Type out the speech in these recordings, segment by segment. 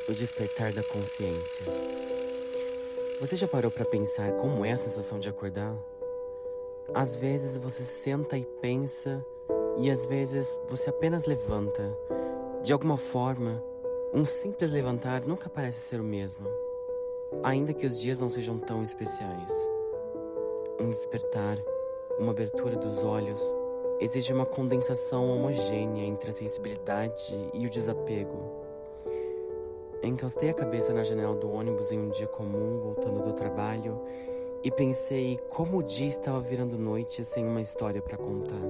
O despertar da consciência. Você já parou pra pensar como é a sensação de acordar? Às vezes você senta e pensa, e às vezes você apenas levanta. De alguma forma, um simples levantar nunca parece ser o mesmo, ainda que os dias não sejam tão especiais. Um despertar, uma abertura dos olhos, exige uma condensação homogênea entre a sensibilidade e o desapego. Encostei a cabeça na janela do ônibus em um dia comum, voltando do trabalho, e pensei como o dia estava virando noite sem uma história para contar.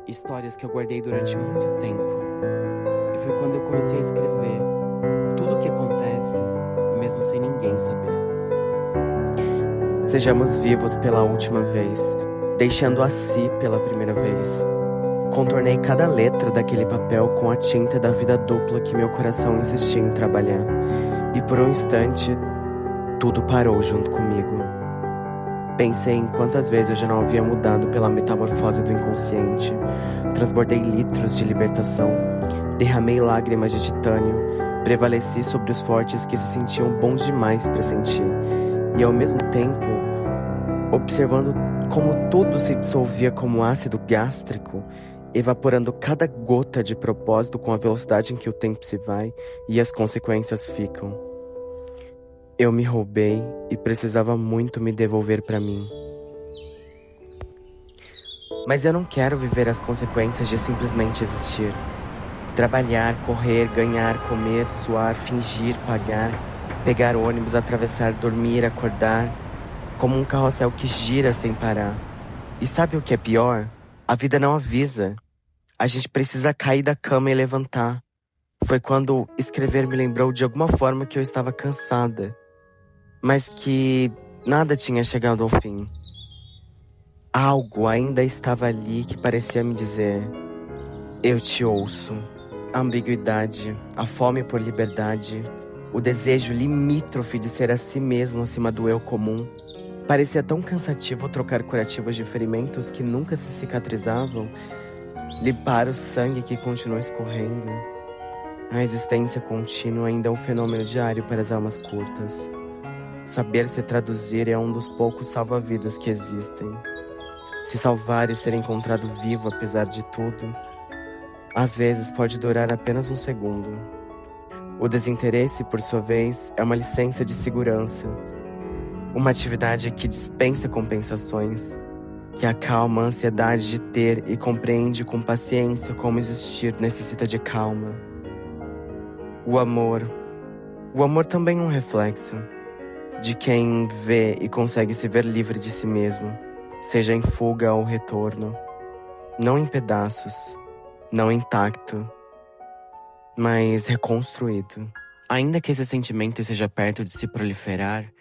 Histórias que eu guardei durante muito tempo. E foi quando eu comecei a escrever tudo o que acontece, mesmo sem ninguém saber. Sejamos vivos pela última vez, deixando a si pela primeira vez. Contornei cada letra daquele papel com a tinta da vida dupla que meu coração insistia em trabalhar. E por um instante, tudo parou junto comigo. Pensei em quantas vezes eu já não havia mudado pela metamorfose do inconsciente. Transbordei litros de libertação, derramei lágrimas de titânio, prevaleci sobre os fortes que se sentiam bons demais para sentir. E ao mesmo tempo, observando como tudo se dissolvia como ácido gástrico, evaporando cada gota de propósito com a velocidade em que o tempo se vai e as consequências ficam. Eu me roubei e precisava muito me devolver para mim. Mas eu não quero viver as consequências de simplesmente existir. Trabalhar, correr, ganhar, comer, suar, fingir, pagar, pegar ônibus, atravessar, dormir, acordar, como um carrossel que gira sem parar. E sabe o que é pior? A vida não avisa. A gente precisa cair da cama e levantar. Foi quando escrever me lembrou de alguma forma que eu estava cansada, mas que nada tinha chegado ao fim. Algo ainda estava ali que parecia me dizer: eu te ouço. A ambiguidade, a fome por liberdade, o desejo limítrofe de ser a si mesmo acima do eu comum. Parecia tão cansativo trocar curativos de ferimentos que nunca se cicatrizavam, limpar o sangue que continua escorrendo. A existência contínua ainda é um fenômeno diário para as almas curtas. Saber se traduzir é um dos poucos salva-vidas que existem. Se salvar e ser encontrado vivo apesar de tudo, às vezes pode durar apenas um segundo. O desinteresse, por sua vez, é uma licença de segurança. Uma atividade que dispensa compensações, que acalma a ansiedade de ter e compreende com paciência como existir necessita de calma. O amor também é um reflexo de quem vê e consegue se ver livre de si mesmo, seja em fuga ou retorno, não em pedaços, não intacto, mas reconstruído. Ainda que esse sentimento esteja perto de se proliferar,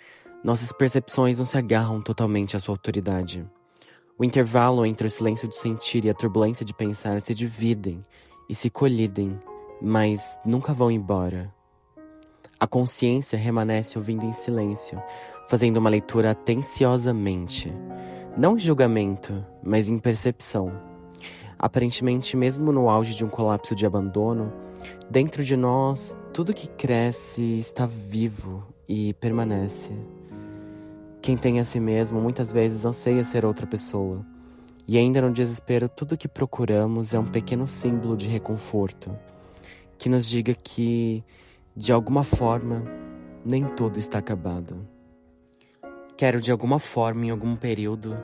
nossas percepções não se agarram totalmente à sua autoridade. O intervalo entre o silêncio de sentir e a turbulência de pensar se dividem e se colidem, mas nunca vão embora. A consciência permanece ouvindo em silêncio, fazendo uma leitura atenciosamente. Não em julgamento, mas em percepção. Aparentemente, mesmo no auge de um colapso de abandono, dentro de nós, tudo que cresce está vivo e permanece. Quem tem a si mesmo muitas vezes anseia ser outra pessoa. E ainda no desespero, tudo que procuramos é um pequeno símbolo de reconforto, que nos diga que, de alguma forma, nem tudo está acabado. Quero, de alguma forma, em algum período,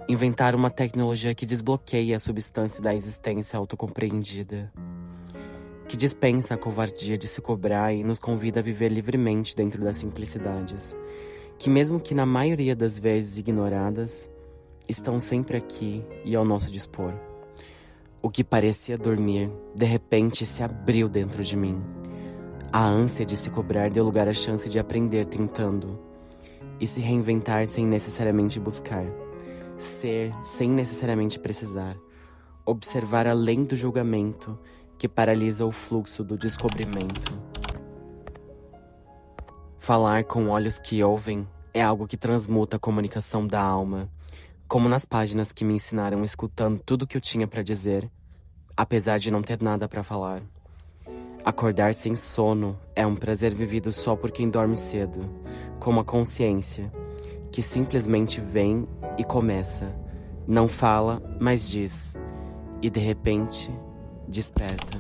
inventar uma tecnologia que desbloqueie a substância da existência autocompreendida, que dispensa a covardia de se cobrar e nos convida a viver livremente dentro das simplicidades, que mesmo que na maioria das vezes ignoradas, estão sempre aqui e ao nosso dispor. O que parecia dormir, de repente se abriu dentro de mim. A ânsia de se cobrar deu lugar à chance de aprender tentando, e se reinventar sem necessariamente buscar, ser sem necessariamente precisar, observar além do julgamento que paralisa o fluxo do descobrimento. Falar com olhos que ouvem é algo que transmuta a comunicação da alma, como nas páginas que me ensinaram escutando tudo o que eu tinha para dizer, apesar de não ter nada para falar. Acordar sem sono é um prazer vivido só por quem dorme cedo, como a consciência, que simplesmente vem e começa. Não fala, mas diz. E de repente, desperta.